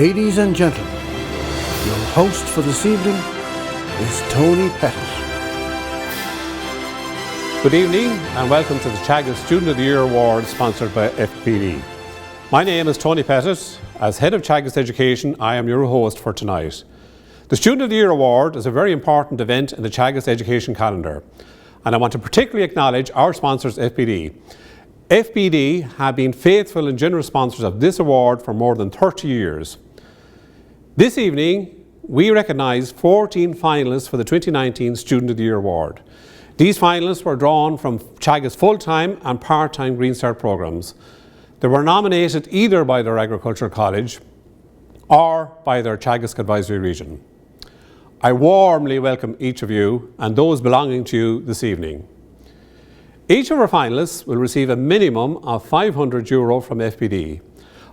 Ladies and gentlemen, your host for this evening is Tony Pettit. Good evening and welcome to the Teagasc Student of the Year Award sponsored by FBD. My name is Tony Pettit. As Head of Teagasc Education, I am your host for tonight. The Student of the Year Award is a very important event in the Teagasc education calendar, and I want to particularly acknowledge our sponsors, FBD. FBD have been faithful and generous sponsors of this award for more than 30 years. This evening, we recognise 14 finalists for the 2019 Student of the Year Award. These finalists were drawn from Teagasc full-time and part-time Green Start programmes. They were nominated either by their Agricultural College or by their Teagasc Advisory Region. I warmly welcome each of you and those belonging to you this evening. Each of our finalists will receive a minimum of €500 from FBD.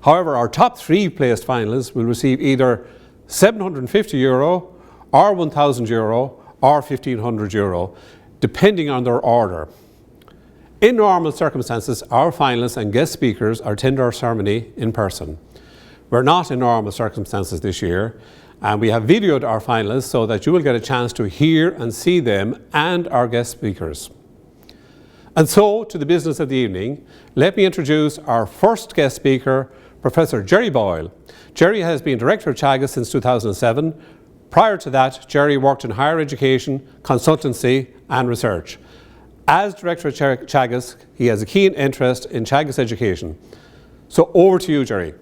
However, our top three placed finalists will receive either €750 or €1,000 or €1,500, depending on their order. In normal circumstances, our finalists and guest speakers attend our ceremony in person. We're not in normal circumstances this year, and we have videoed our finalists so that you will get a chance to hear and see them and our guest speakers. And so, to the business of the evening, let me introduce our first guest speaker, Professor Jerry Boyle. Jerry has been Director of Teagasc since 2007. Prior to that, Jerry worked in higher education, consultancy and research. As Director of Teagasc, he has a keen interest in Teagasc education. So over to you, Jerry.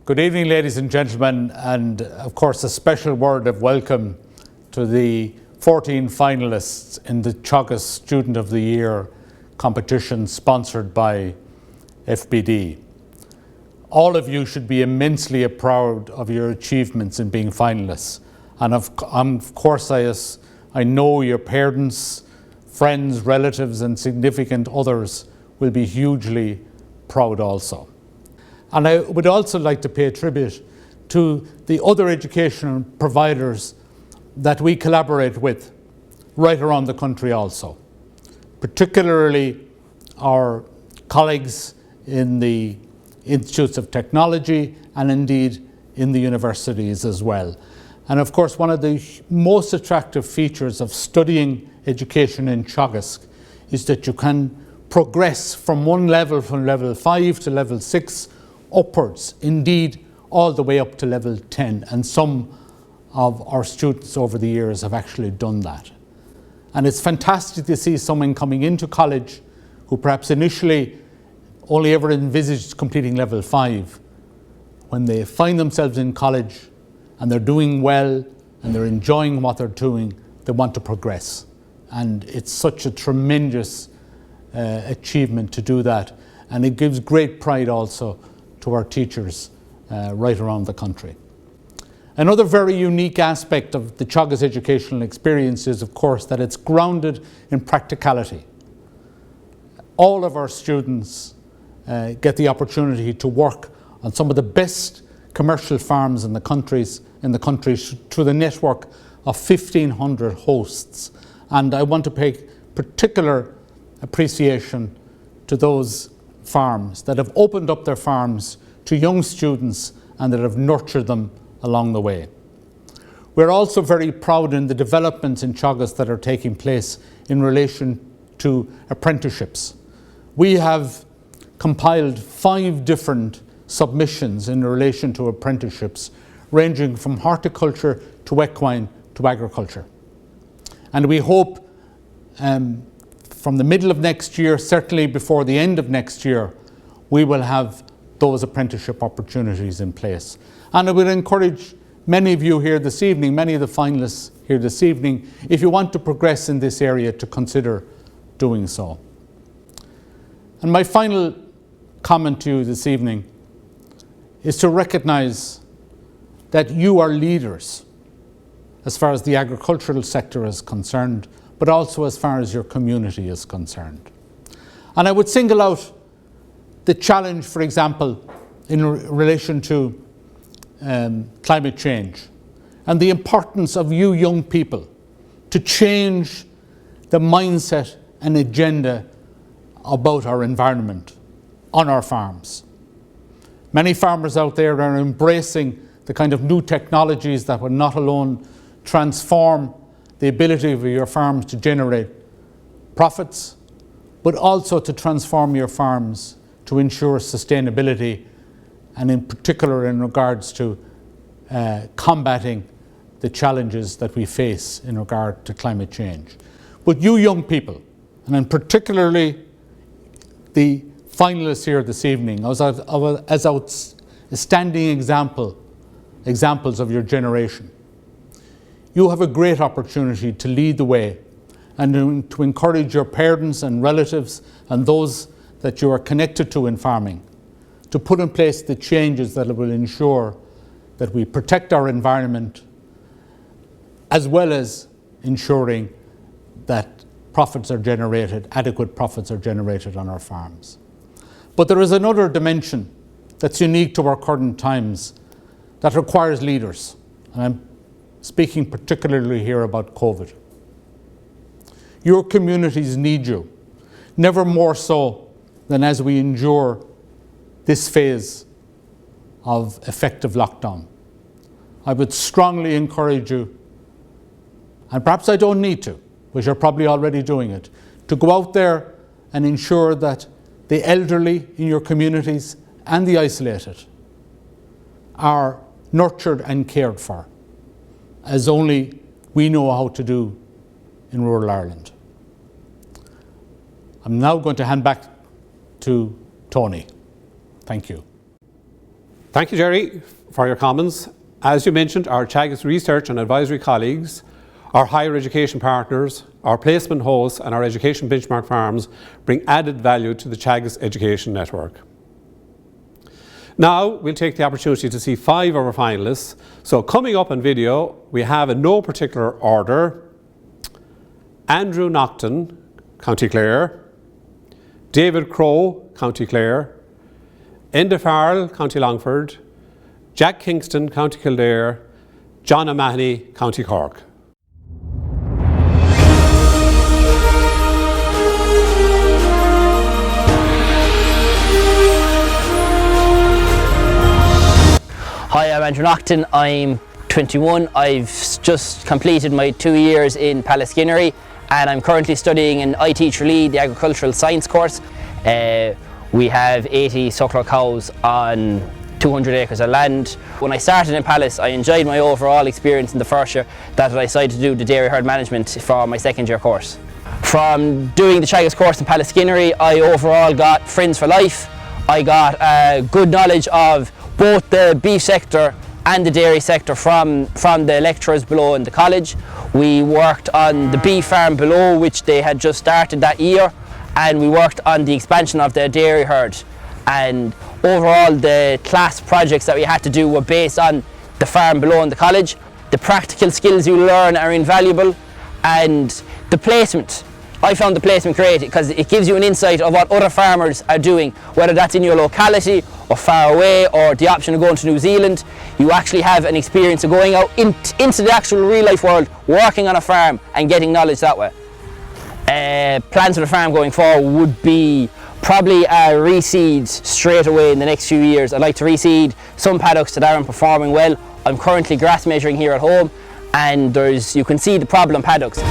Good evening, ladies and gentlemen, and of course a special word of welcome to the 14 finalists in the Teagasc Student of the Year competition sponsored by FBD. All of you should be immensely proud of your achievements in being finalists. And of course, I know your parents, friends, relatives and significant others will be hugely proud also. And I would also like to pay tribute to the other educational providers that we collaborate with right around the country also, particularly our colleagues in the Institutes of Technology and indeed in the universities as well. And of course, one of the most attractive features of studying education in Teagasc is that you can progress from one level, from level 5 to level 6 upwards, indeed all the way up to level 10. And some of our students over the years have actually done that. And it's fantastic to see someone coming into college who perhaps initially only ever envisaged completing level 5. When they find themselves in college and they're doing well and they're enjoying what they're doing, they want to progress. And it's such a tremendous achievement to do that. And it gives great pride also to our teachers right around the country. Another very unique aspect of the Teagasc educational experience is, of course, that it's grounded in practicality. All of our students get the opportunity to work on some of the best commercial farms in the country through the network of 1,500 hosts. And I want to pay particular appreciation to those farms that have opened up their farms to young students and that have nurtured them along the way. We're also very proud in the developments in Teagasc that are taking place in relation to apprenticeships. We have compiled 5 different submissions in relation to apprenticeships, ranging from horticulture to equine to agriculture. And we hope from the middle of next year, certainly before the end of next year, we will have those apprenticeship opportunities in place. And I would encourage many of you here this evening, many of the finalists here this evening, if you want to progress in this area, to consider doing so. And my final comment to you this evening is to recognise that you are leaders as far as the agricultural sector is concerned, but also as far as your community is concerned. And I would single out the challenge, for example, in relation to climate change and the importance of you young people to change the mindset and agenda about our environment on our farms. Many farmers out there are embracing the kind of new technologies that will not alone transform the ability of your farms to generate profits, but also to transform your farms to ensure sustainability, and in particular in regards to combating the challenges that we face in regard to climate change. But you young people, and in particularly the finalists here this evening, as outstanding examples of your generation, you have a great opportunity to lead the way and to encourage your parents and relatives and those that you are connected to in farming to put in place the changes that will ensure that we protect our environment, as well as ensuring that profits are generated, adequate profits are generated on our farms. But there is another dimension that's unique to our current times that requires leaders. And I'm speaking particularly here about COVID. Your communities need you, never more so than as we endure this phase of effective lockdown. I would strongly encourage you, and perhaps I don't need to, but you're probably already doing it, to go out there and ensure that the elderly in your communities and the isolated are nurtured and cared for, as only we know how to do in rural Ireland. I'm now going to hand back to Tony. Thank you. Thank you, Jerry, for your comments. As you mentioned, our Teagasc research and advisory colleagues, our higher education partners, our placement hosts and our education benchmark farms bring added value to the Teagasc Education Network. Now we'll take the opportunity to see 5 of our finalists. So coming up on video, we have in no particular order, Andrew Naughton, County Clare; David Crowe, County Clare; Enda Farrell, County Longford; Jack Kingston, County Kildare; John O'Mahony, County Cork. Hi, I'm Andrew Naughton. I'm 21. I've just completed my 2 years in Pallaskinnery, and I'm currently studying in IT Tralee, the agricultural science course. We have 80 suckler cows on 200 acres of land. When I started in Pallas, I enjoyed my overall experience in the first year that I decided to do the dairy herd management for my second year course. From doing the Teagasc course in Pallaskinnery, I overall got friends for life. I got good knowledge of both the beef sector and the dairy sector from the lecturers below in the college. We worked on the beef farm below, which they had just started that year, and we worked on the expansion of the dairy herd. And overall, the class projects that we had to do were based on the farm below in the college. The practical skills you learn are invaluable, and the placement. I found the placement great because it gives you an insight of what other farmers are doing, whether that's in your locality or far away, or the option of going to New Zealand. You actually have an experience of going out into the actual real life world, working on a farm and getting knowledge that way. Plans for the farm going forward would be probably a reseed straight away in the next few years. I'd like to reseed some paddocks that aren't performing well. I'm currently grass measuring here at home, and you can see the problem paddocks.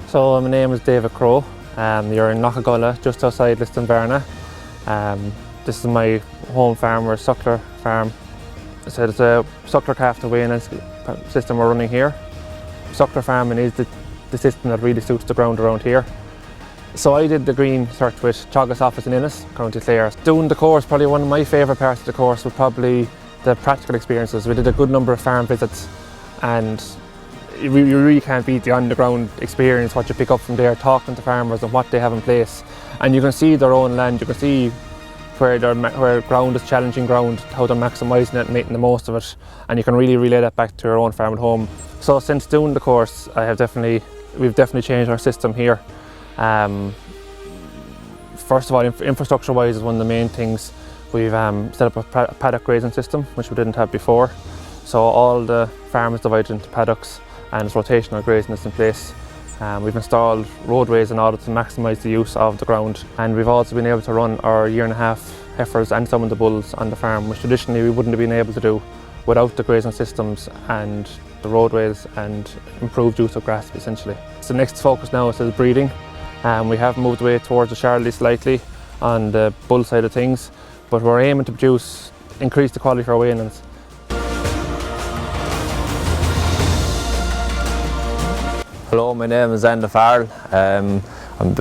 So my name is David Crowe. You're in Knockagulla, just outside Listonverna. This is my home farm, or suckler farm. So it's a suckler calf to wean system we're running here. Suckler farming is the system that really suits the ground around here. So I did the green search with Teagasc office in Innis, County Clare. Doing the course, probably one of my favourite parts of the course was probably the practical experiences. We did a good number of farm visits, and you really can't beat the on-the-ground experience, what you pick up from there, talking to farmers and what they have in place. And you can see their own land, you can see where ground is challenging ground, how they're maximising it and making the most of it, and you can really relay that back to your own farm at home. So since doing the course, we've definitely changed our system here. First of all, infrastructure-wise is one of the main things. We've set up a paddock grazing system, which we didn't have before. So all the farm is divided into paddocks, and it's rotational grazing that's in place. We've installed roadways in order to maximise the use of the ground, and we've also been able to run our 1.5-year heifers and some of the bulls on the farm, which traditionally we wouldn't have been able to do without the grazing systems and the roadways and improved use of grass essentially. So the next focus now is breeding. We have moved away towards the Charolais slightly on the bull side of things, but we're aiming to increase the quality of our weanings. Hello, my name is Enda Farrell.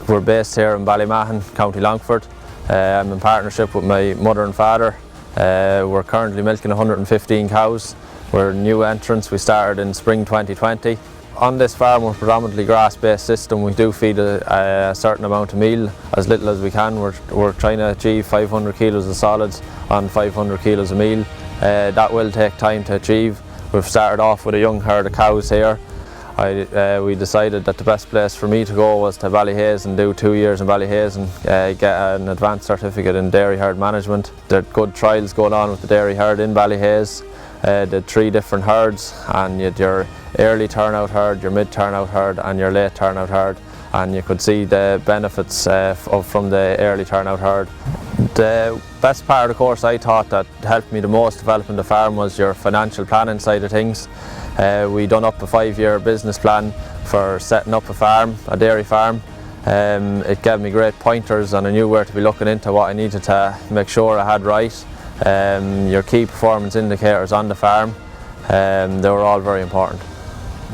We're based here in Ballymahon, County Longford. I'm in partnership with my mother and father. We're currently milking 115 cows. We're new entrants. We started in spring 2020. On this farm, we're predominantly grass-based system. We do feed a certain amount of meal, as little as we can. We're trying to achieve 500 kilos of solids on 500 kilos of meal. That will take time to achieve. We've started off with a young herd of cows here. We decided that the best place for me to go was to Ballyhaise and do 2 years in Ballyhaise and get an advanced certificate in dairy herd management. There are good trials going on with the dairy herd in Ballyhaise. The 3 different herds, and you had your early turnout herd, your mid turnout herd and your late turnout herd, and you could see the benefits from the early turnout herd. The best part of the course I thought that helped me the most developing the farm was your financial planning side of things. We done up a 5-year business plan for setting up a farm, a dairy farm. It gave me great pointers and I knew where to be looking into, what I needed to make sure I had right. Your key performance indicators on the farm, they were all very important.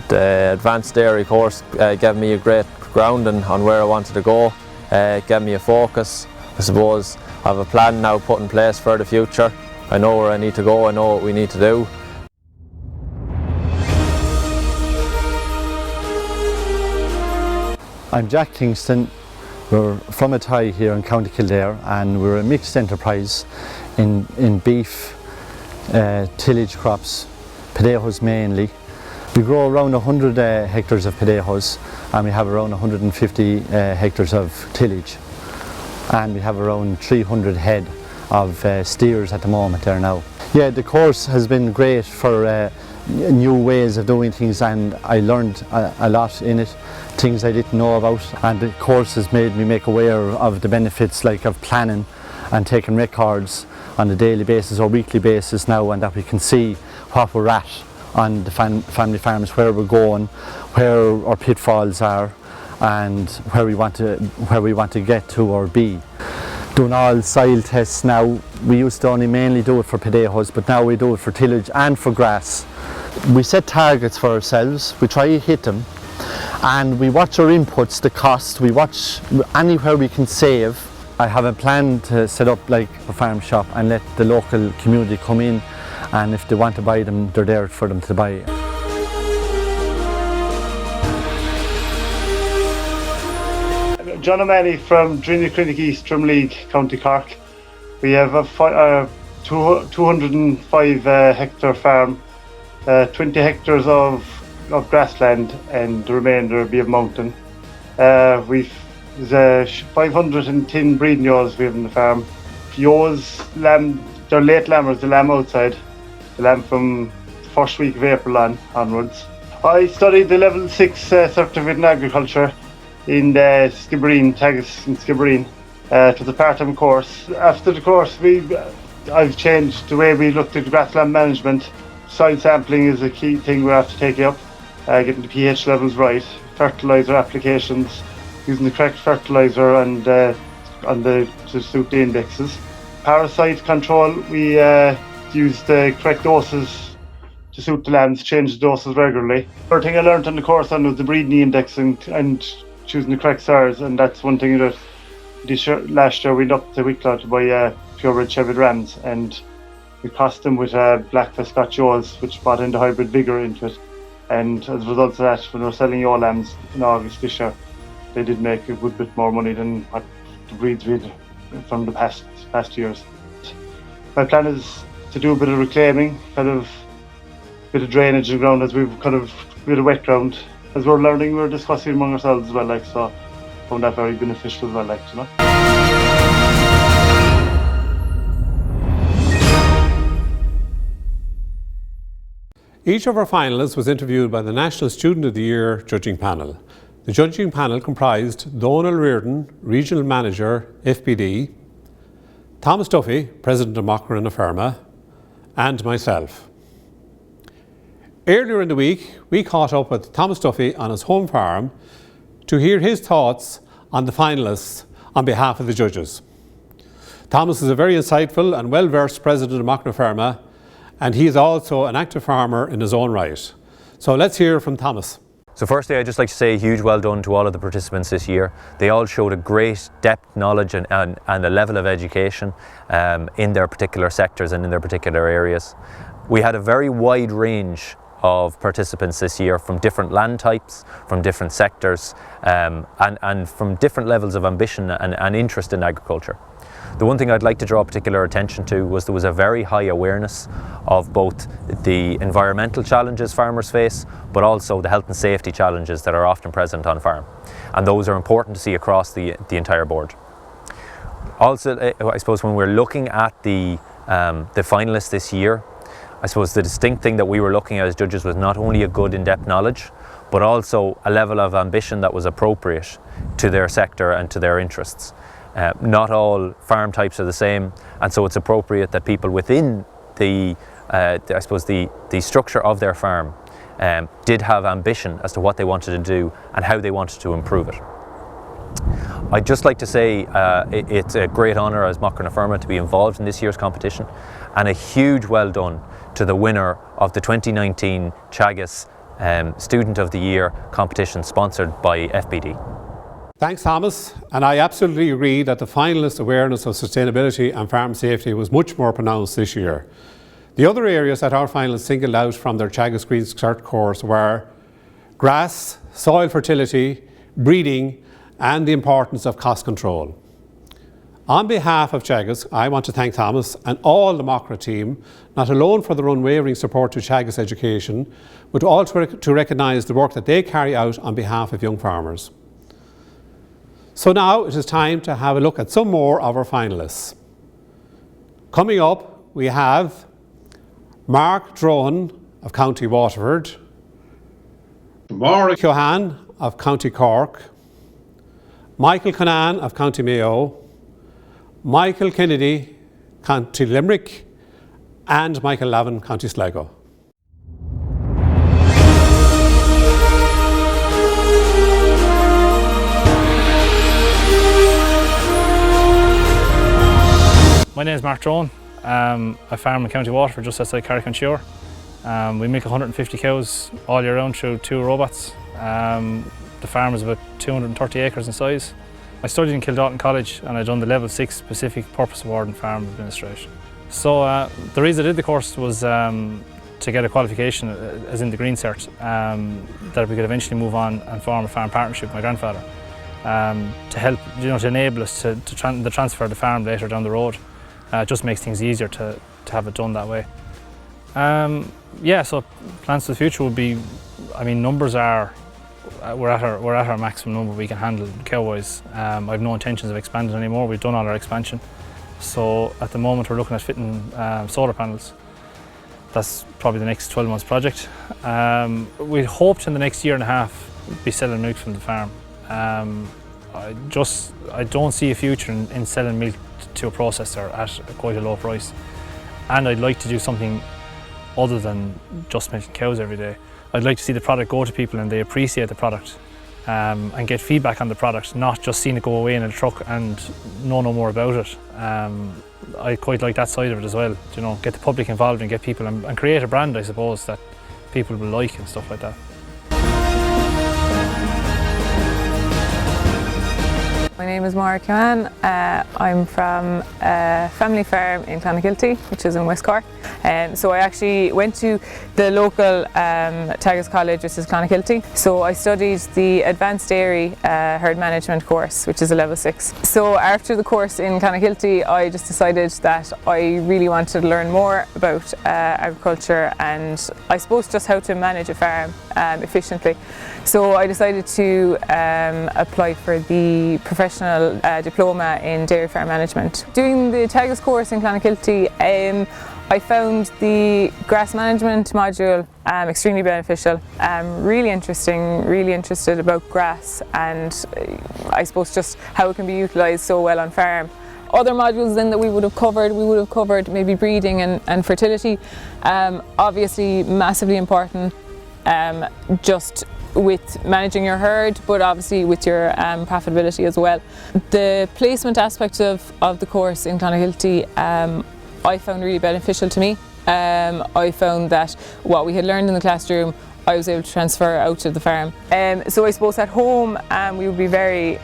The advanced dairy course gave me a great grounding on where I wanted to go. It gave me a focus. I suppose I have a plan now put in place for the future. I know where I need to go, I know what we need to do. I'm Jack Kingston. We're from Athy here in County Kildare, and we're a mixed enterprise in beef, tillage crops, potatoes mainly. We grow around 100 hectares of potatoes, and we have around 150 hectares of tillage, and we have around 300 head of steers at the moment there now. Yeah, the course has been great for new ways of doing things, and I learned a lot in it, things I didn't know about, and the course has made me aware of the benefits like of planning and taking records on a daily basis or weekly basis now, and that we can see what we're at on the family farms, where we're going, where our pitfalls are, and where we want to get to or be. Doing all soil tests now. We used to only mainly do it for potatoes, but now we do it for tillage and for grass. We set targets for ourselves, we try to hit them, and we watch our inputs, the cost, we watch anywhere we can save. I have a plan to set up like a farm shop and let the local community come in, and if they want to buy them, they're there for them to buy. John O'Malley from Drina East Drumleague, County Cork. We have a 205 hectare farm, 20 hectares of grassland, and the remainder will be of mountain. There's 510 breeding ewes we have in the farm. Ewes, lamb, they're late lambers, the lamb outside, the lamb from the first week of April onwards. I studied the level 6 certificate in agriculture in Skibbereen, Teagasc in Skibbereen. It was a part-time course. After the course, I've changed the way we looked at grassland management. Soil sampling is a key thing we have to take up, getting the pH levels right, fertiliser applications, using the correct fertiliser and to suit the indexes. Parasite control, we use the correct doses to suit the lambs, change the doses regularly. First thing I learned on the course was the breeding index and choosing the correct size, and that's one thing that last year we went up to Wicklow to buy purebred Cheviot rams, and we crossed them with Blackfest Scotch ewes, which brought in the hybrid vigour into it. And as a result of that, when we were selling ewe lambs in August this year, they did make a good bit more money than what the breeds we had from the past years. My plan is to do a bit of reclaiming, kind of bit of drainage in the ground, as we've kind of a bit of wet ground. As we're learning, we're discussing among ourselves as well, like, so I found that very beneficial as well, like, you know. Each of our finalists was interviewed by the National Student of the Year judging panel. The judging panel comprised Donal Reardon, Regional Manager, FBD, Thomas Duffy, President of Mockra na Ferma, and myself. Earlier in the week, we caught up with Thomas Duffy on his home farm to hear his thoughts on the finalists on behalf of the judges. Thomas is a very insightful and well-versed President of Mockra na Ferma, and he is also an active farmer in his own right. So let's hear from Thomas. So firstly, I'd just like to say a huge well done to all of the participants this year. They all showed a great depth, knowledge and a level of education in their particular sectors and in their particular areas. We had a very wide range of participants this year from different land types, from different sectors and from different levels of ambition and interest in agriculture. The one thing I'd like to draw particular attention to was there was a very high awareness of both the environmental challenges farmers face, but also the health and safety challenges that are often present on a farm. And those are important to see across the entire board. Also, I suppose when we're looking at the finalists this year, I suppose the distinct thing that we were looking at as judges was not only a good in-depth knowledge, but also a level of ambition that was appropriate to their sector and to their interests. Not all farm types are the same, and so it's appropriate that people within the structure of their farm did have ambition as to what they wanted to do and how they wanted to improve it. I'd just like to say it's a great honour as Mockra na Ferma to be involved in this year's competition, and a huge well done to the winner of the 2019 Teagasc Student of the Year competition sponsored by FBD. Thanks, Thomas. And I absolutely agree that the finalist awareness of sustainability and farm safety was much more pronounced this year. The other areas that our finalists singled out from their Teagasc Green Cert course were grass, soil fertility, breeding, and the importance of cost control. On behalf of Teagasc, I want to thank Thomas and all the Mockra team, not alone for their unwavering support to Teagasc education, but also to recognise the work that they carry out on behalf of young farmers. So now it is time to have a look at some more of our finalists. Coming up, we have Mark Drohan of County Waterford, Maura Keohane of County Cork, Michael Conan of County Mayo, Michael Kennedy, County Limerick, and Michael Lavin, County Sligo. My name is Mark Drohan. I farm in County Waterford just outside Carrick-on-Suir. We milk 150 cows all year round through 2 robots. The farm is about 230 acres in size. I studied in Kildalton College and I'd done the Level 6 Specific Purpose Award in Farm Administration. So the reason I did the course was to get a qualification, as in the Green Cert, that we could eventually move on and form a farm partnership with my grandfather to help, to enable us to transfer the farm later down the road. It just makes things easier to have it done that way. Yeah, so plans for the future would be, I mean, numbers are, we're at our maximum number we can handle cow-wise. I have no intentions of expanding anymore. We've done all our expansion. So at the moment we're looking at fitting solar panels. That's probably the next 12 months project. We hoped in the next year and a half be selling milk from the farm. I don't see a future in selling milk to a processor at quite a low price. And I'd like to do something other than just milking cows every day. I'd like to see the product go to people and they appreciate the product and get feedback on the product, not just seeing it go away in a truck and know no more about it. I quite like that side of it as well, get the public involved and get people and create a brand, I suppose, that people will like and stuff like that. My name is Maura Keohane. I'm from a family farm in Clonakilty, which is in West Cork. So I actually went to the local Teagasc College, which is Clonakilty. So I studied the Advanced Dairy Herd Management course, which is a Level 6. So after the course in Clonakilty, I just decided that I really wanted to learn more about agriculture and I suppose just how to manage a farm efficiently. So I decided to apply for the professional diploma in dairy farm management. Doing the Teagasc course in Clonakilty, I found the grass management module extremely beneficial, really interesting, really interested about grass and I suppose just how it can be utilised so well on farm. other modules then that we would have covered maybe breeding and fertility. Obviously massively important, just with managing your herd, but obviously with your profitability as well. The placement aspect of the course in Clonakilty I found really beneficial to me. I found that what we had learned in the classroom I was able to transfer out to the farm. So I suppose at home we would be very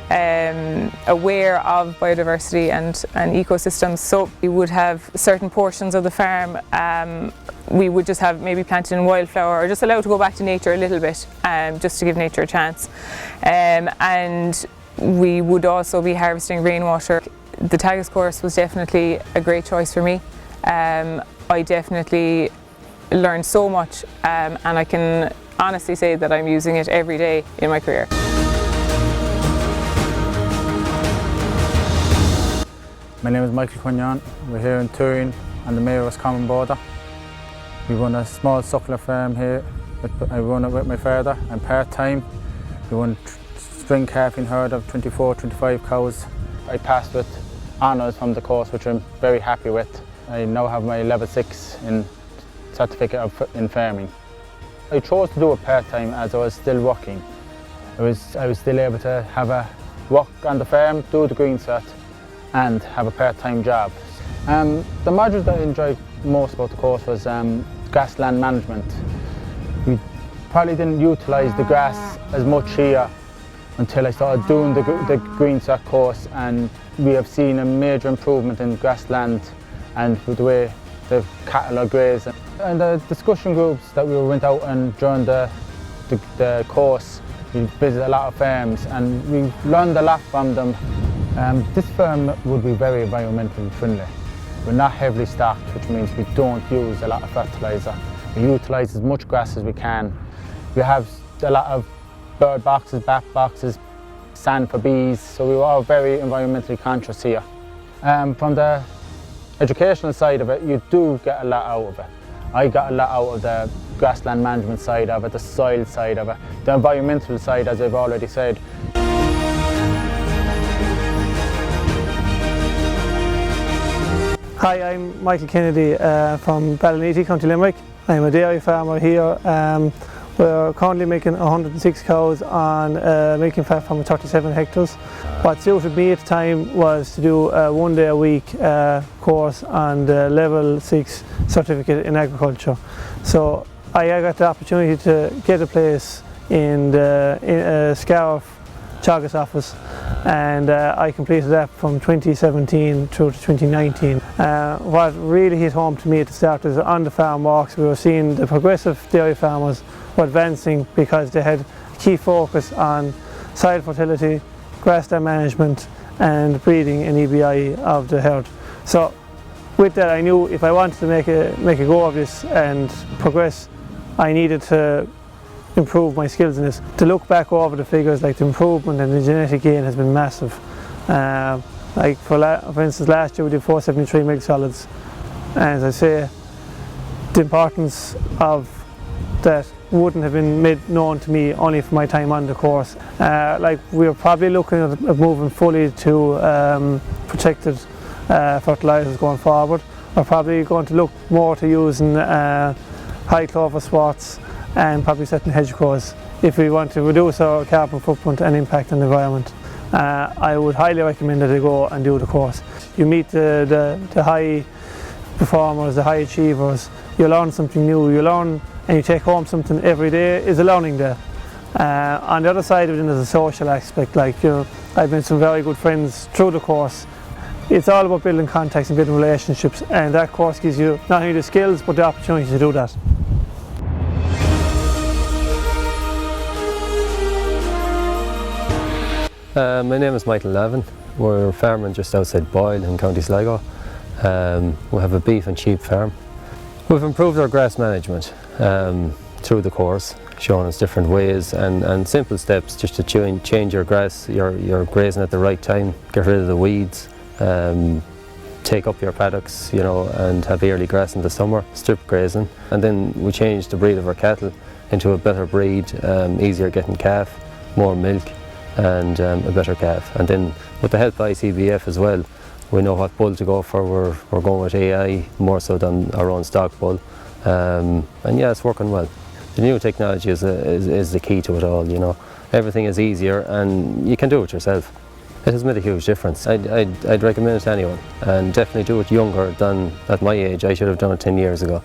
aware of biodiversity and ecosystems. So we would have certain portions of the farm we would just have maybe planted in wildflower or just allowed to go back to nature a little bit, just to give nature a chance. And we would also be harvesting rainwater. The Teagasc course was definitely a great choice for me. I definitely learned so much, and I can honestly say that I'm using it every day in my career. My name is Michael Quignon. We're here in Turin on the Mayor's Common border. We run a small suckler farm here. I run it with my father. I'm part-time. We run string calving herd of 24-25 cows. I passed with honours from the course, which I'm very happy with. I now have my level 6 in certificate in farming. I chose to do it part-time as I was still working. I was still able to have a work on the farm, do the green cert and have a part-time job. The module that I enjoyed most about the course was grassland management. We probably didn't utilise the grass as much here until I started doing the green cert course, and we have seen a major improvement in grassland and with the way the cattle are grazing. And the discussion groups that we went out and during the course, we visited a lot of farms and we learned a lot from them. This farm would be very environmentally friendly. We're not heavily stocked, which means we don't use a lot of fertiliser. We utilise as much grass as we can. We have a lot of bird boxes, bat boxes, sand for bees, so we were all very environmentally conscious here. From the educational side of it, you do get a lot out of it. I got a lot out of the grassland management side of it, the soil side of it, the environmental side, as I've already said. Hi, I'm Michael Kennedy from Ballinity, County Limerick. I'm a dairy farmer here. We're currently making 106 cows on a milking platform of 37 hectares. What suited me at the time was to do a 1 day a week course on the level 6 certificate in agriculture. So I got the opportunity to get a place in the Scariff Teagasc office, and I completed that from 2017 through to 2019. What really hit home to me at the start is on the farm walks we were seeing the progressive dairy farmers were advancing because they had key focus on soil fertility, grassland management and breeding and EBI of the herd. So with that I knew if I wanted to make a go of this and progress, I needed to improve my skills in this. To look back over the figures, like the improvement and the genetic gain has been massive. Like for instance last year we did 473 milk solids, and as I say, the importance of that wouldn't have been made known to me only for my time on the course. Like we're probably looking at moving fully to protected fertilisers going forward. We're probably going to look more to using high clover swaths and probably setting hedgerows if we want to reduce our carbon footprint and impact on the environment. I would highly recommend that they go and do the course. You meet the high performers, the high achievers, you learn something new, you learn and you take home something every day is a learning day. On the other side of it is a social aspect, like I've made some very good friends through the course. It's all about building contacts and building relationships, and that course gives you not only the skills but the opportunity to do that. My name is Michael Levin. We're farming just outside Boyle in County Sligo. We have a beef and sheep farm. We've improved our grass management through the course, showing us different ways and simple steps just to change your grass, your grazing at the right time, get rid of the weeds, take up your paddocks, and have yearly grass in the summer, strip grazing. And then we changed the breed of our cattle into a better breed, easier getting calf, more milk and a better calf. And then with the help of ICBF as well, We know what bull to go for. We're going with AI more so than our own stock bull. And yeah, it's working well. The new technology is the key to it all, you know. Everything is easier and you can do it yourself. It has made a huge difference. I'd recommend it to anyone, and definitely do it younger than at my age. I should have done it 10 years ago.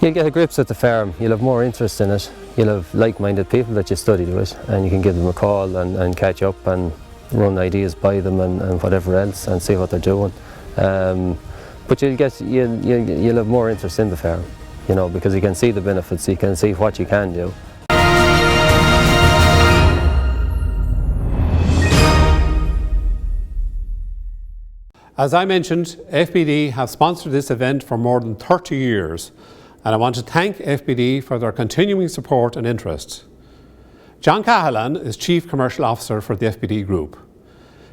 You'll get a grips at the farm, you'll have more interest in it, you'll have like-minded people that you study to it, and you can give them a call and catch up and run ideas by them and whatever else and see what they're doing. But you'll have more interest in the farm, you know, because you can see the benefits, you can see what you can do. As I mentioned, FBD have sponsored this event for more than 30 years, and I want to thank FBD for their continuing support and interest. John Cahalan is Chief Commercial Officer for the FBD Group.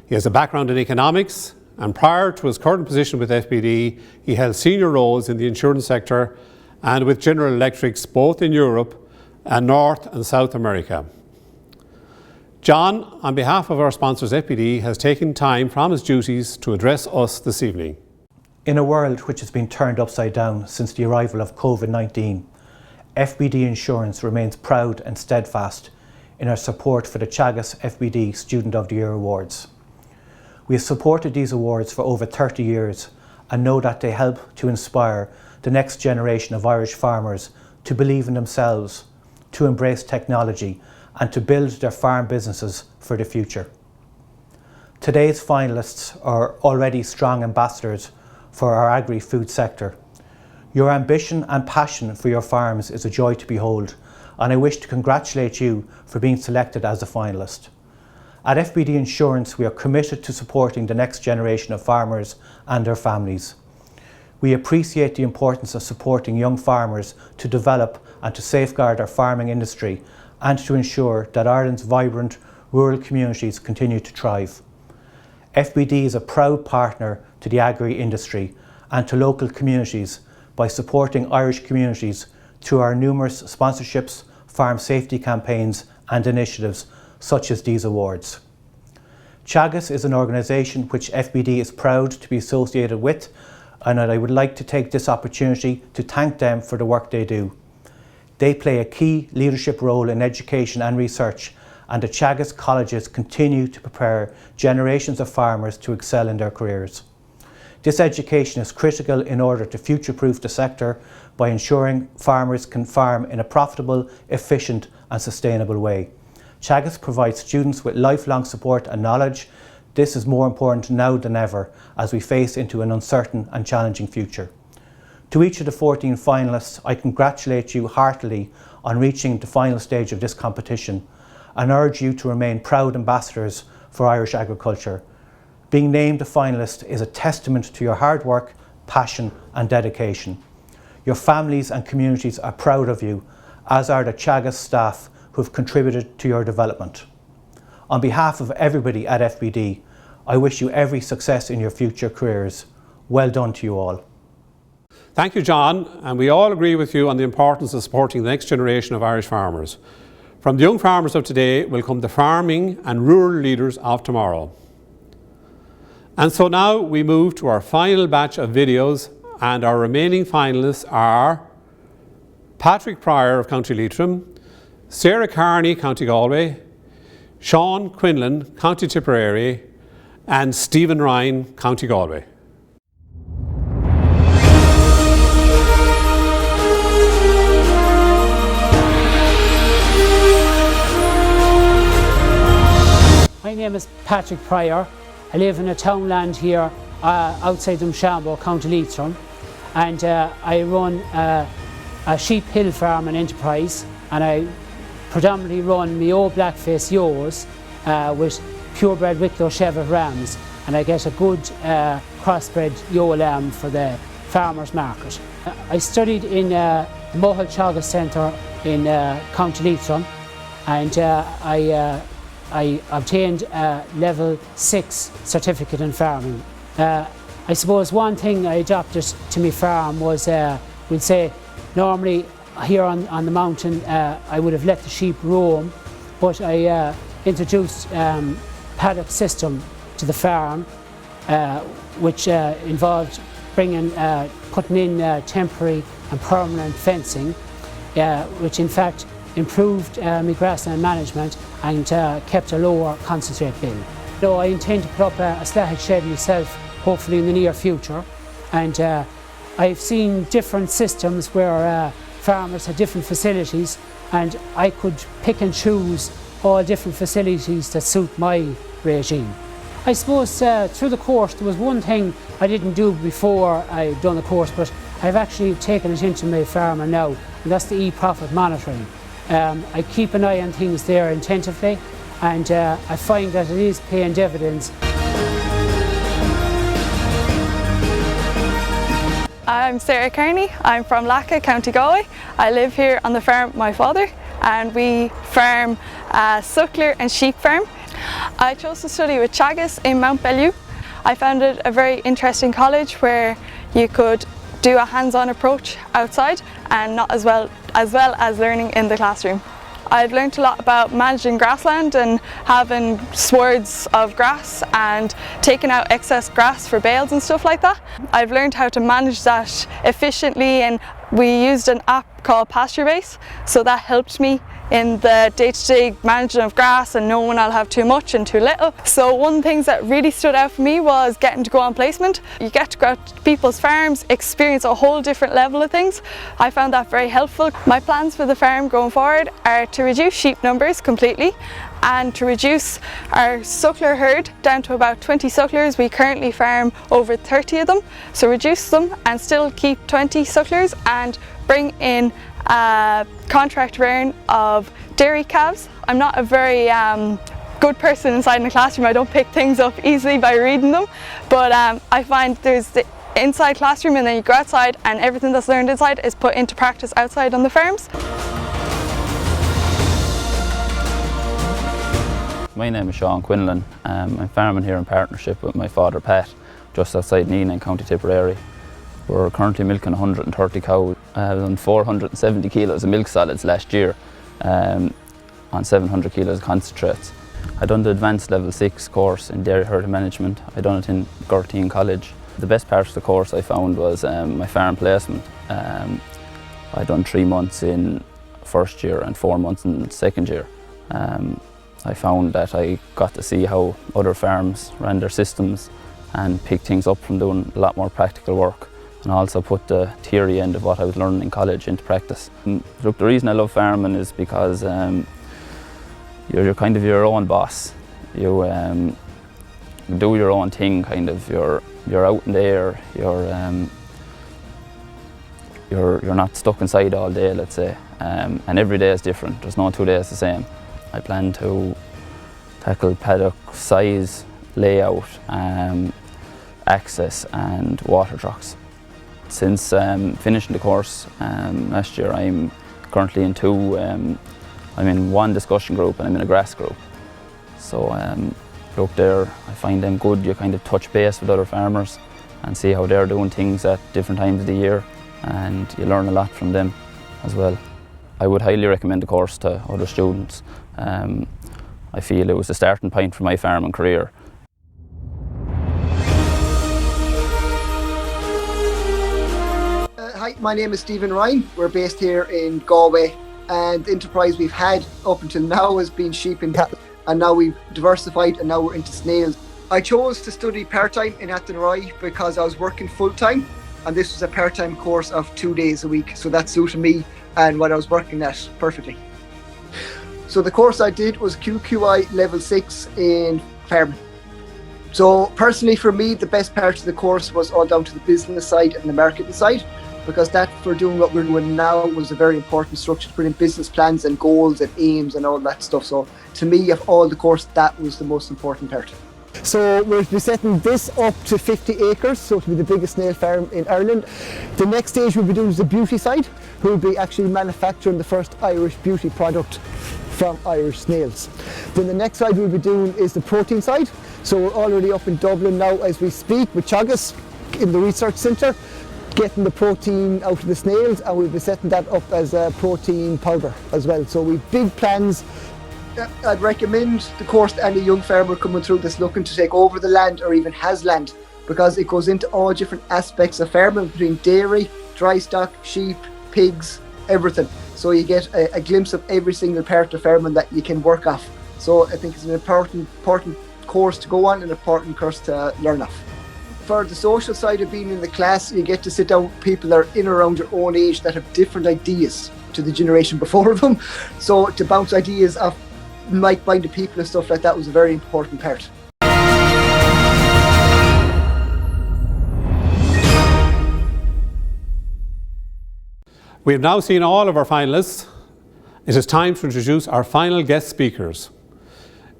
He has a background in economics, and prior to his current position with FBD, he held senior roles in the insurance sector and with General Electric both in Europe and North and South America. John, on behalf of our sponsors FBD, has taken time from his duties to address us this evening. In a world which has been turned upside down since the arrival of COVID-19, FBD Insurance remains proud and steadfast in our support for the Teagasc FBD Student of the Year Awards. We have supported these awards for over 30 years and know that they help to inspire the next generation of Irish farmers to believe in themselves, to embrace technology and to build their farm businesses for the future. Today's finalists are already strong ambassadors for our agri-food sector. Your ambition and passion for your farms is a joy to behold, and I wish to congratulate you for being selected as a finalist. At FBD Insurance, we are committed to supporting the next generation of farmers and their families. We appreciate the importance of supporting young farmers to develop and to safeguard our farming industry and to ensure that Ireland's vibrant rural communities continue to thrive. FBD is a proud partner to the agri-industry and to local communities by supporting Irish communities through our numerous sponsorships, farm safety campaigns and initiatives such as these awards. Teagasc is an organisation which FBD is proud to be associated with, and I would like to take this opportunity to thank them for the work they do. They play a key leadership role in education and research, and the Teagasc colleges continue to prepare generations of farmers to excel in their careers. This education is critical in order to future-proof the sector by ensuring farmers can farm in a profitable, efficient and sustainable way. Teagasc provides students with lifelong support and knowledge. This is more important now than ever as we face into an uncertain and challenging future. To each of the 14 finalists, I congratulate you heartily on reaching the final stage of this competition and urge you to remain proud ambassadors for Irish agriculture. Being named a finalist is a testament to your hard work, passion and dedication. Your families and communities are proud of you, as are the Teagasc staff who have contributed to your development. On behalf of everybody at FBD, I wish you every success in your future careers. Well done to you all. Thank you, John, and we all agree with you on the importance of supporting the next generation of Irish farmers. From the young farmers of today will come the farming and rural leaders of tomorrow. And so now we move to our final batch of videos, and our remaining finalists are Patrick Pryor of County Leitrim, Sarah Carney, County Galway, Sean Quinlan, County Tipperary, and Stephen Ryan, County Galway. My name is Patrick Pryor. I live in a townland here outside Dumshanbo, County Leitrim, and I run a sheep hill farm and enterprise, and I predominantly run my old blackface ewes with purebred Wicklow Cheviot rams, and I get a good crossbred ewe lamb for the farmers market. I studied in the Mohill Teagasc Centre in County Leitrim, and I obtained a level 6 certificate in farming. I suppose one thing I adopted to my farm was, we'll say, normally here on the mountain I would have let the sheep roam, but I introduced paddock system to the farm, which involved putting in temporary and permanent fencing, which in fact improved my grassland management and kept a lower concentrate bill. So I intend to put up a slatted shed myself, hopefully in the near future, and I've seen different systems where farmers had different facilities, and I could pick and choose all different facilities that suit my regime. I suppose through the course there was one thing I didn't do before I'd done the course, but I've actually taken it into my farm now, and that's the e-profit monitoring. I keep an eye on things there attentively, and I find that it is paying dividends. I'm Sarah Kearney. I'm from Lacca, County Galway. I live here on the farm with my father, and we farm a suckler and sheep farm. I chose to study with Teagasc in Mount Bellew. I found it a very interesting college where you could do a hands-on approach outside and not as well as learning in the classroom. I've learned a lot about managing grassland and having swords of grass and taking out excess grass for bales and stuff like that. I've learned how to manage that efficiently, and we used an app called Pasture Base, so that helped me in the day-to-day managing of grass and knowing when I'll have too much and too little. So one of the things that really stood out for me was getting to go on placement. You get to go out to people's farms, experience a whole different level of things. I found that very helpful. My plans for the farm going forward are to reduce sheep numbers completely and to reduce our suckler herd down to about 20 sucklers. We currently farm over 30 of them, so reduce them and still keep 20 sucklers and bring in a contract rearing of dairy calves. I'm not a very good person inside in the classroom. I don't pick things up easily by reading them, but I find there's the inside classroom and then you go outside and everything that's learned inside is put into practice outside on the farms. My name is Sean Quinlan. I'm farming here in partnership with my father Pat, just outside Neenah in County Tipperary. We're currently milking 130 cows. I was on 470 kilos of milk solids last year, on 700 kilos of concentrates. I done the advanced level 6 course in dairy herd management. I done it in Gorteen College. The best part of the course I found was my farm placement. I done 3 months in first year and 4 months in second year. I found that I got to see how other farms ran their systems and pick things up from doing a lot more practical work, and also put the theory end of what I was learning in college into practice. Look, the reason I love farming is because you're kind of your own boss. You do your own thing, kind of. You're out in the air. You're not stuck inside all day, let's say. And every day is different. There's no 2 days the same. I plan to tackle paddock size, layout, access and water trucks. Since finishing the course last year, I'm currently in I'm in one discussion group and I'm in a grass group. So look there, I find them good. You kind of touch base with other farmers and see how they're doing things at different times of the year, and you learn a lot from them as well. I would highly recommend the course to other students. I feel it was a starting point for my farming career. Hi, my name is Stephen Ryan. We're based here in Galway, and the enterprise we've had up until now has been sheep and cattle, and now we've diversified and now we're into snails. I chose to study part-time in Athenry because I was working full-time, and this was a part-time course of 2 days a week, so that suited me and what I was working at perfectly. So the course I did was QQI level 6 in farming. So personally for me, the best part of the course was all down to the business side and the marketing side, because that, for doing what we're doing now, was a very important structure to put in business plans and goals and aims and all that stuff. So to me, of all the course, that was the most important part. So we'll be setting this up to 50 acres, so it'll be the biggest snail farm in Ireland. The next stage we'll be doing is the beauty side. We'll be actually manufacturing the first Irish beauty product from Irish snails. Then the next side we'll be doing is the protein side. So we're already up in Dublin now as we speak with Teagasc in the research centre, getting the protein out of the snails, and we'll be setting that up as a protein powder as well. So we've big plans I'd recommend the course to any young farmer coming through that's looking to take over the land or even has land, because it goes into all different aspects of farming, between dairy, dry stock, sheep, pigs, everything. So you get a glimpse of every single part of farming that you can work off. So I think it's an important course to go on, and an important course to learn off. For the social side of being in the class, you get to sit down with people that are in around your own age that have different ideas to the generation before them. So to bounce ideas off like-minded people and stuff like that was a very important part. We have now seen all of our finalists. It is time to introduce our final guest speakers.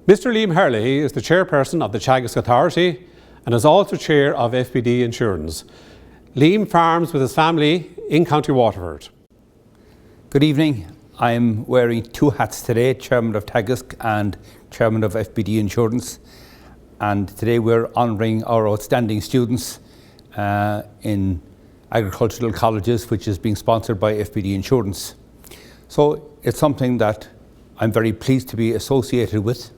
Mr. Liam Herlihy is the chairperson of the Teagasc Authority and is also chair of FBD Insurance. Liam farms with his family in County Waterford. Good evening. I'm wearing two hats today, Chairman of Teagasc and Chairman of FBD Insurance. And today we're honouring our outstanding students in agricultural colleges, which is being sponsored by FBD Insurance. So it's something that I'm very pleased to be associated with.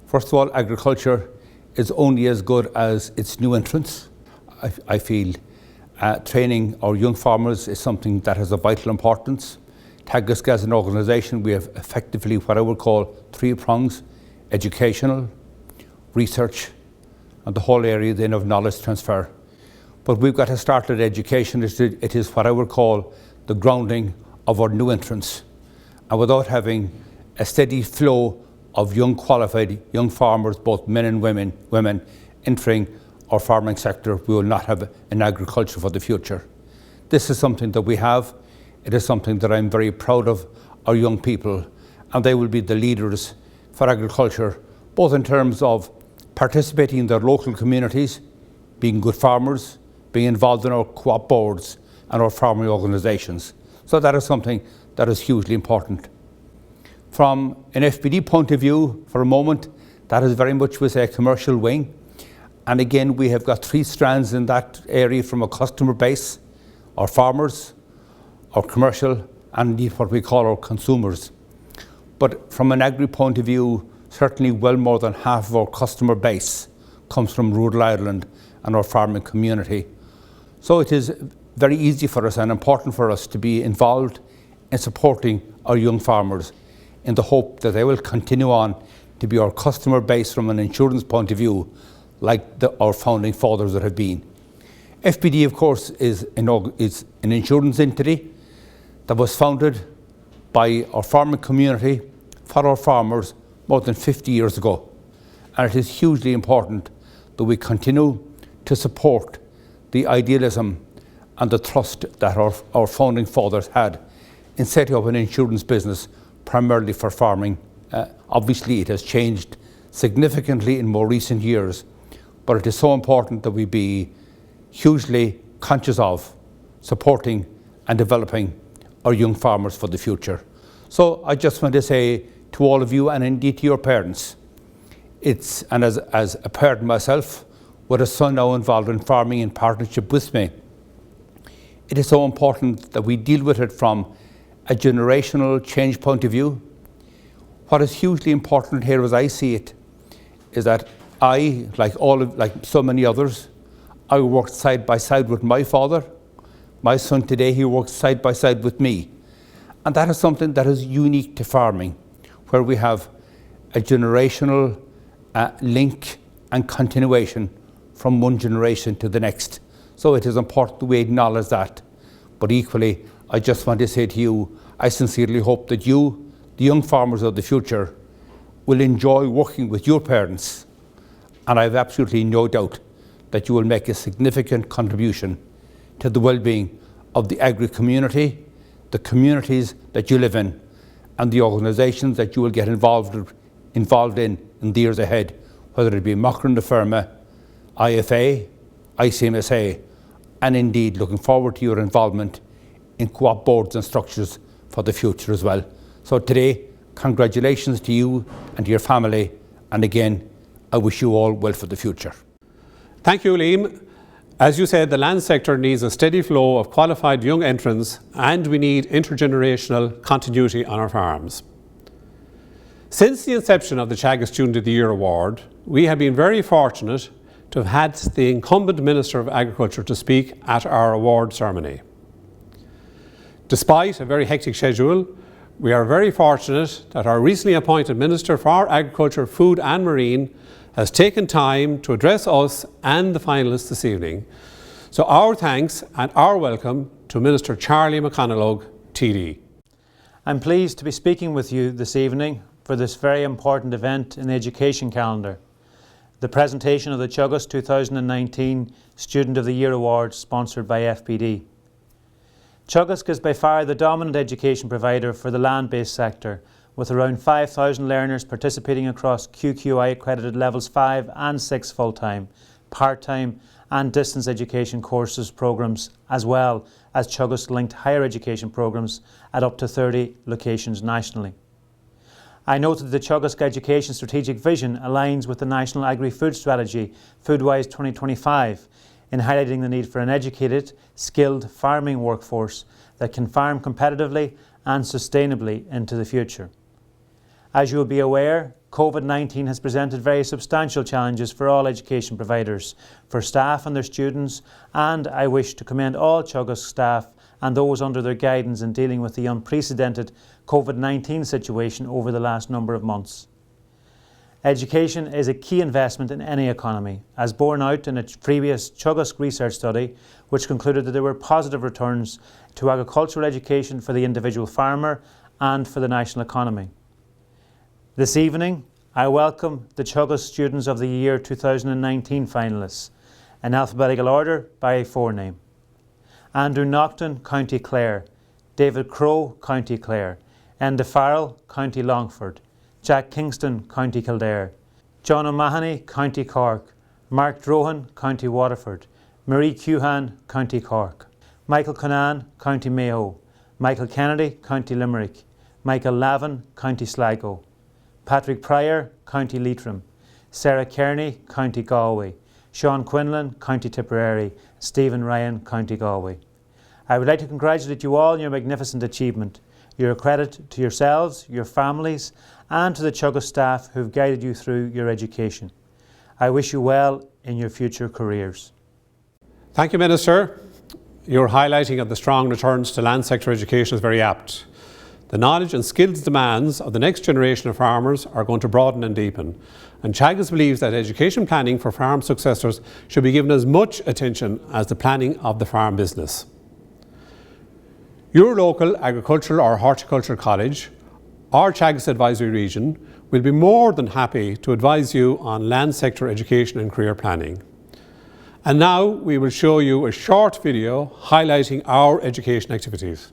First of all, agriculture is only as good as its new entrants. I feel training our young farmers is something that has a vital importance. Teagasc as an organisation, we have effectively what I would call three prongs: educational, research, and the whole area then of knowledge transfer. But we've got to start at education. It is what I would call the grounding of our new entrants. And without having a steady flow of young qualified young farmers, both men and women entering our farming sector, we will not have an agriculture for the future. This is something that we have. It is something that I'm very proud of our young people, and they will be the leaders for agriculture, both in terms of participating in their local communities, being good farmers, being involved in our co-op boards and our farming organisations. So that is something that is hugely important. From an FBD point of view, for a moment, that is very much with a commercial wing. And again, we have got three strands in that area from a customer base: our farmers, our commercial, and indeed what we call our consumers. But from an agri point of view, certainly well more than half of our customer base comes from rural Ireland and our farming community. So it is very easy for us and important for us to be involved in supporting our young farmers in the hope that they will continue on to be our customer base from an insurance point of view, like our founding fathers that have been. FBD, of course, is an insurance entity that was founded by our farming community for our farmers more than 50 years ago. And it is hugely important that we continue to support the idealism and the trust that our founding fathers had in setting up an insurance business primarily for farming. Obviously, it has changed significantly in more recent years, but it is so important that we be hugely conscious of supporting and developing our young farmers for the future. So I just want to say to all of you, and indeed to your parents, and as a parent myself, with a son now involved in farming in partnership with me, it is so important that we deal with it from a generational change point of view. What is hugely important here, as I see it, is that I, like so many others, I worked side by side with my father. My son today, he works side by side with me. And that is something that is unique to farming, where we have a generational link and continuation from one generation to the next. So it is important that we acknowledge that. But equally, I just want to say to you, I sincerely hope that you, the young farmers of the future, will enjoy working with your parents. And I have absolutely no doubt that you will make a significant contribution to the well-being of the agri community, the communities that you live in, and the organisations that you will get involved in the years ahead, whether it be Macron de Ferma, IFA, ICMSA, and indeed looking forward to your involvement in co-op boards and structures for the future as well. So today, congratulations to you and to your family, and again, I wish you all well for the future. Thank you, Liam. As you said, the land sector needs a steady flow of qualified young entrants, and we need intergenerational continuity on our farms. Since the inception of the Teagasc Student of the Year Award, we have been very fortunate to have had the incumbent Minister of Agriculture to speak at our award ceremony. Despite a very hectic schedule, we are very fortunate that our recently appointed Minister for Agriculture, Food and Marine has taken time to address us and the finalists this evening. So our thanks and our welcome to Minister Charlie McConalogue, TD. I'm pleased to be speaking with you this evening for this very important event in the education calendar, the presentation of the Teagasc 2019 Student of the Year Award sponsored by FBD. Teagasc is by far the dominant education provider for the land-based sector, with around 5,000 learners participating across QQI accredited levels 5 and 6 full-time, part-time and distance education courses programmes, as well as Teagasc linked higher education programmes at up to 30 locations nationally. I note that the Teagasc Education Strategic Vision aligns with the National Agri-Food Strategy, Foodwise 2025, in highlighting the need for an educated, skilled farming workforce that can farm competitively and sustainably into the future. As you will be aware, COVID-19 has presented very substantial challenges for all education providers, for staff and their students, and I wish to commend all Teagasc staff and those under their guidance in dealing with the unprecedented COVID-19 situation over the last number of months. Education is a key investment in any economy, as borne out in a previous Teagasc research study, which concluded that there were positive returns to agricultural education for the individual farmer and for the national economy. This evening, I welcome the Teagasc Students of the Year 2019 finalists, in alphabetical order by forename. Andrew Naughton, County Clare; David Crowe, County Clare; Enda Farrell, County Longford; Jack Kingston, County Kildare; John O'Mahony, County Cork; Mark Drohan, County Waterford; Marie Cuhan, County Cork; Michael Conan, County Mayo; Michael Kennedy, County Limerick; Michael Lavin, County Sligo; Patrick Pryor, County Leitrim; Sarah Kearney, County Galway; Sean Quinlan, County Tipperary; Stephen Ryan, County Galway. I would like to congratulate you all on your magnificent achievement. You're a credit to yourselves, your families, and to the Teagasc staff who've guided you through your education. I wish you well in your future careers. Thank you, Minister. Your highlighting of the strong returns to land sector education is very apt. The knowledge and skills demands of the next generation of farmers are going to broaden and deepen, and Teagasc believes that education planning for farm successors should be given as much attention as the planning of the farm business. Your local agricultural or horticultural college or Teagasc Advisory Region will be more than happy to advise you on land sector education and career planning. And now we will show you a short video highlighting our education activities.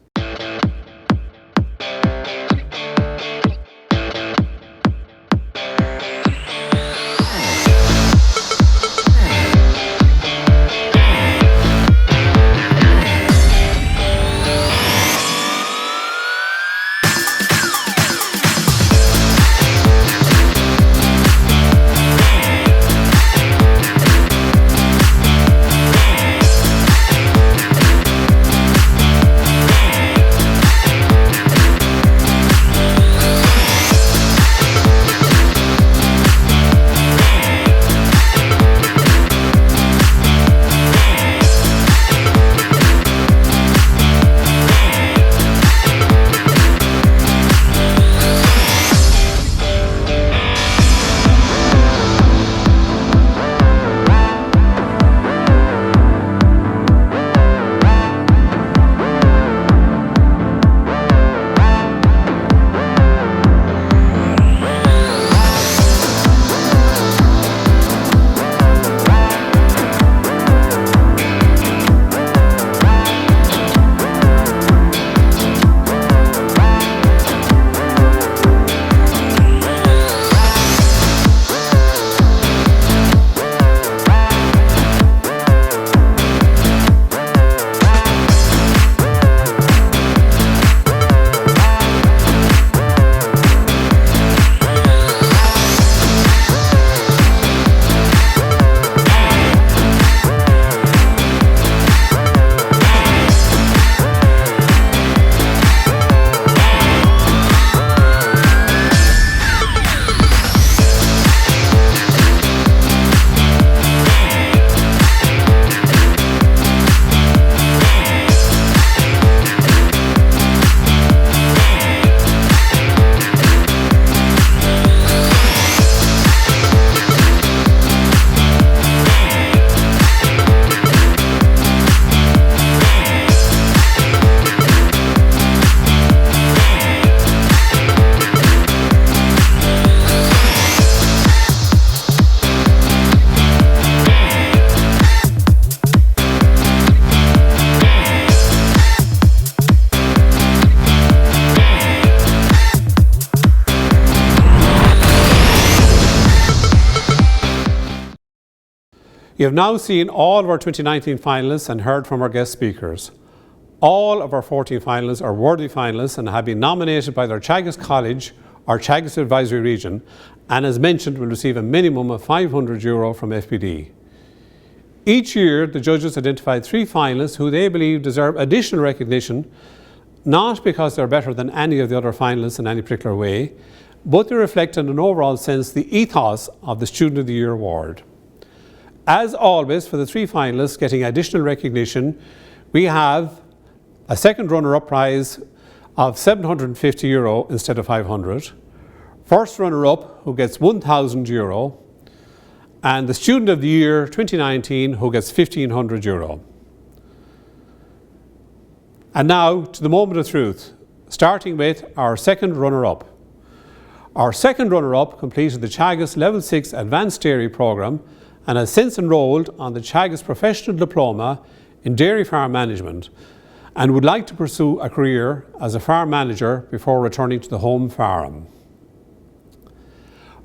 You have now seen all of our 2019 finalists and heard from our guest speakers. All of our 14 finalists are worthy finalists and have been nominated by their Teagasc College or Teagasc Advisory Region, and as mentioned will receive a minimum of €500 from FBD. Each year the judges identified 3 finalists who they believe deserve additional recognition, not because they're better than any of the other finalists in any particular way, but they reflect in an overall sense the ethos of the Student of the Year award. As always, for the 3 finalists getting additional recognition, we have a second runner-up prize of €750 instead of 500, first runner-up who gets €1,000, and the Student of the Year 2019 who gets €1,500. And now to the moment of truth, starting with our second runner-up. Our second runner-up completed the Teagasc Level 6 Advanced Dairy Programme and has since enrolled on the Teagasc Professional Diploma in Dairy Farm Management and would like to pursue a career as a farm manager before returning to the home farm.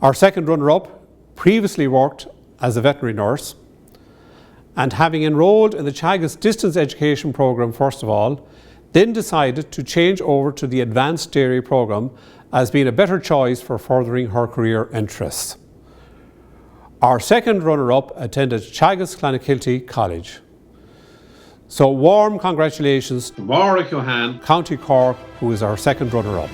Our second runner-up previously worked as a veterinary nurse and, having enrolled in the Teagasc Distance Education Programme first of all, then decided to change over to the Advanced Dairy Programme as being a better choice for furthering her career interests. Our second runner-up attended Teagasc Clonakilty College. So warm congratulations to Maura Cohan, County Cork, who is our second runner-up.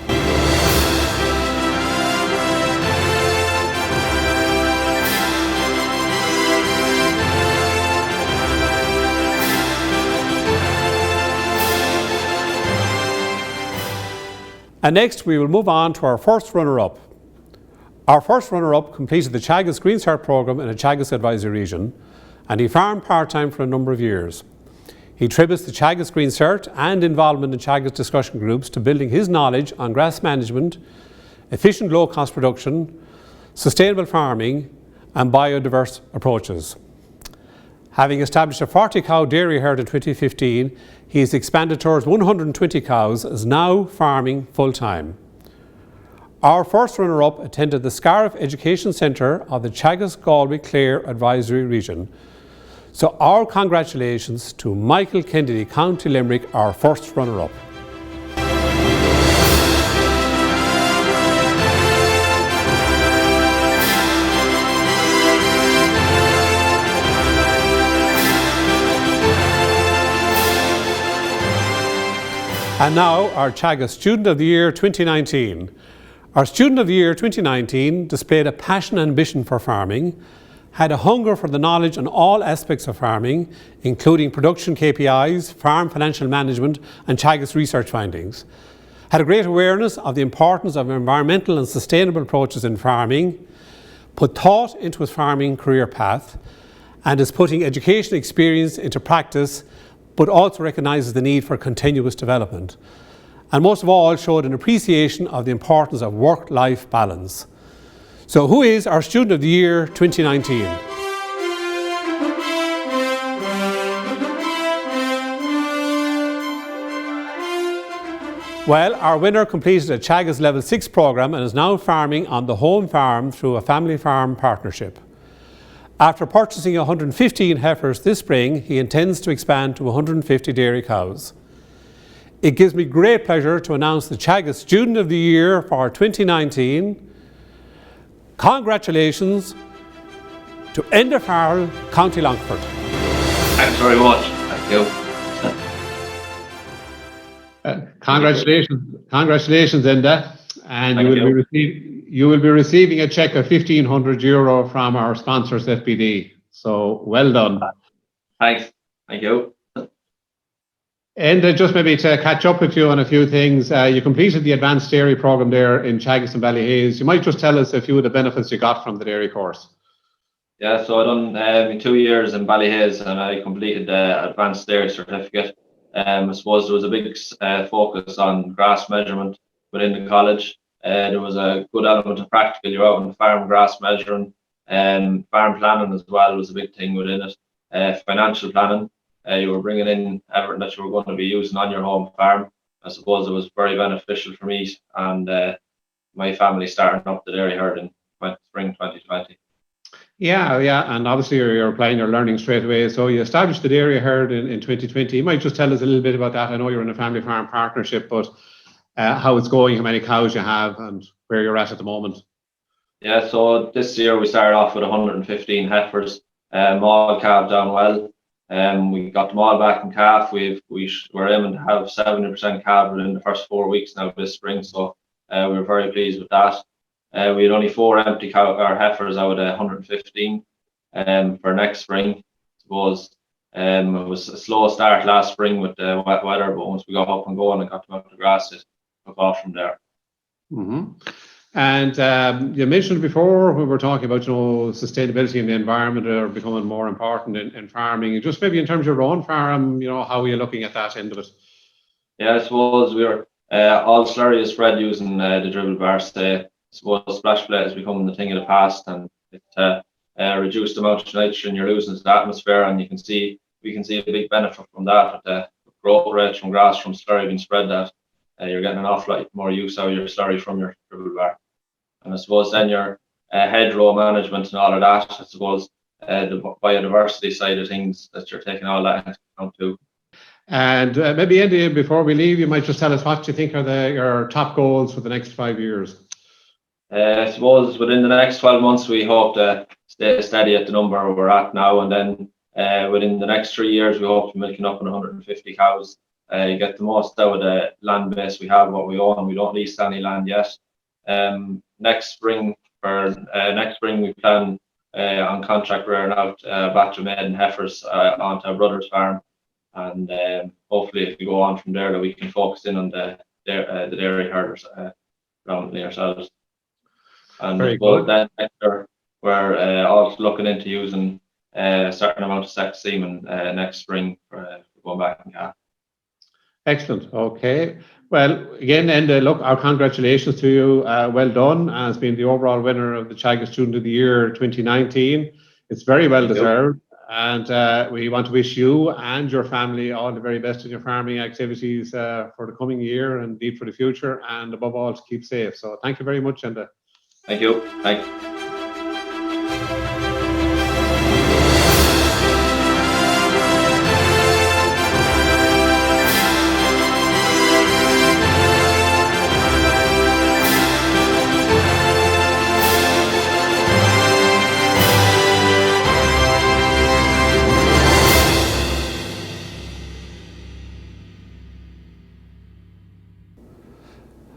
And next we will move on to our first runner-up. Our first runner-up completed the Teagasc Green Cert programme in a Teagasc Advisory Region, and he farmed part-time for a number of years. He attributes the Teagasc Green Cert and involvement in Teagasc discussion groups to building his knowledge on grass management, efficient low-cost production, sustainable farming and biodiverse approaches. Having established a 40-cow dairy herd in 2015, he has expanded towards 120 cows, is now farming full-time. Our first runner-up attended the Scariff Education Centre of the Teagasc Galway Clare Advisory Region. So our congratulations to Michael Kennedy, County Limerick, our first runner-up. And now our Teagasc Student of the Year 2019. Our Student of the Year 2019 displayed a passion and ambition for farming, had a hunger for the knowledge on all aspects of farming, including production KPIs, farm financial management and Teagasc research findings, had a great awareness of the importance of environmental and sustainable approaches in farming, put thought into his farming career path, and is putting education experience into practice, but also recognises the need for continuous development. And most of all, showed an appreciation of the importance of work-life balance. So who is our Student of the Year 2019? Well, our winner completed a Teagasc Level 6 programme and is now farming on the home farm through a family farm partnership. After purchasing 115 heifers this spring, he intends to expand to 150 dairy cows. It gives me great pleasure to announce the Teagasc Student of the Year for 2019. Congratulations to Enda Farrell, County Longford. Thanks very much. Thank you. Congratulations, Enda. And you will be receiving a cheque of €1,500 from our sponsors, FBD. So well done. Thanks. Thank you. And just maybe to catch up with you on a few things, you completed the Advanced Dairy Programme there in Teagasc and Ballyhaise. You might just tell us a few of the benefits you got from the dairy course. Yeah, so I done 2 years in Ballyhaise and I completed the Advanced Dairy Certificate. I suppose there was a big focus on grass measurement within the college. There was a good element of practical. You're out on the farm, grass measuring, and farm planning as well was a big thing within it. Financial planning. You were bringing in everything that you were going to be using on your home farm. I suppose it was very beneficial for me and my family starting up the dairy herd in spring 2020. Yeah, and obviously you're applying your learning straight away. So you established the dairy herd in 2020. You might just tell us a little bit about that. I know you're in a family farm partnership, but how it's going, how many cows you have, and where you're at the moment. Yeah, so this year we started off with 115 heifers, all calved down well. We got them all back in calf. We're aiming to have 70% calved within the first 4 weeks now this spring, so we're very pleased with that. We had only 4 empty heifers out of 115 for next spring. I suppose it was a slow start last spring with the wet weather, but once we got up and going and got them out the grass, it took off from there. Mm-hmm. And you mentioned before when we were talking about sustainability and the environment are becoming more important in farming. Just maybe in terms of your own farm, how are you looking at that end of it? Yeah, I suppose we were all slurry is spread using the dribble bars. I suppose splash plate is becoming the thing of the past, and it reduced the amount of nitrogen you're losing to the atmosphere, and we can see a big benefit from that with the growth rate from grass from slurry being spread. That you're getting an awful lot more use out of your slurry from your dribble bar. And I suppose then your hedgerow management and all of that, I suppose the biodiversity side of things, that you're taking all that into account too. And maybe Andy, before we leave, you might just tell us what you think are your top goals for the next 5 years. I suppose within the next 12 months, we hope to stay steady at the number we're at now. And then within the next 3 years, we hope to be milking up on 150 cows. Get the most out of the land base we have, what we own. We don't lease any land yet. Next spring we plan on contract rearing out a batch of maiden heifers onto our brother's farm, and hopefully if we go on from there that we can focus in on the dairy herders predominantly ourselves. And very good. Then next year we're also looking into using a certain amount of sex semen next spring for going back in calf. Excellent. Okay. Well, again, Enda, look, our congratulations to you. Well done as being the overall winner of the Teagasc Student of the Year 2019. It's very well deserved. And we want to wish you and your family all the very best in your farming activities for the coming year and indeed for the future. And above all, to keep safe. So thank you very much, Enda. Thank you. Thanks.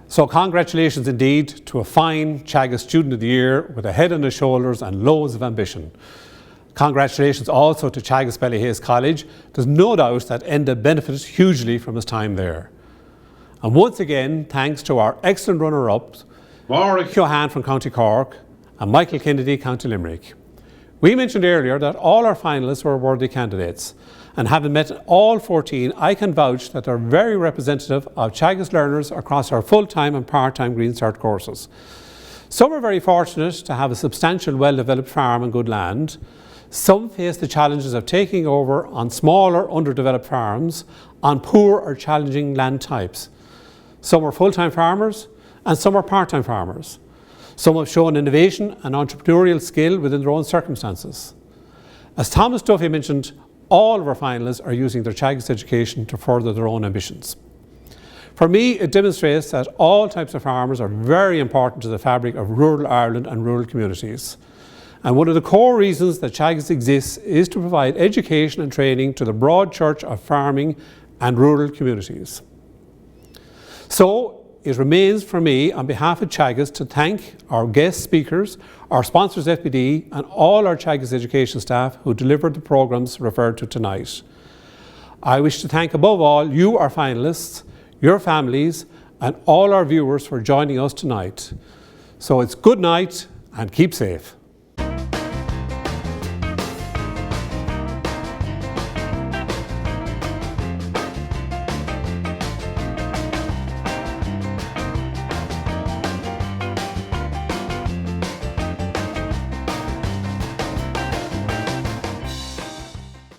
So congratulations indeed to a fine Teagasc Student of the Year with a head on his shoulders and loads of ambition. Congratulations also to Teagasc Ballyhaise College. There's no doubt that Enda benefited hugely from his time there. And once again, thanks to our excellent runner-ups, Mark Johan from County Cork and Michael Kennedy, County Limerick. We mentioned earlier that all our finalists were worthy candidates, and having met all 14, I can vouch that they're very representative of Teagasc learners across our full-time and part-time Green Start courses. Some are very fortunate to have a substantial, well-developed farm and good land. Some face the challenges of taking over on smaller, underdeveloped farms on poor or challenging land types. Some are full-time farmers and some are part-time farmers. Some have shown innovation and entrepreneurial skill within their own circumstances. As Thomas Duffy mentioned, all of our finalists are using their Teagasc education to further their own ambitions. For me, it demonstrates that all types of farmers are very important to the fabric of rural Ireland and rural communities. And one of the core reasons that Teagasc exists is to provide education and training to the broad church of farming and rural communities. So, it remains for me, on behalf of Teagasc, to thank our guest speakers, our sponsors FBD, and all our Teagasc education staff who delivered the programmes referred to tonight. I wish to thank above all you, our finalists, your families, and all our viewers for joining us tonight. So it's good night and keep safe.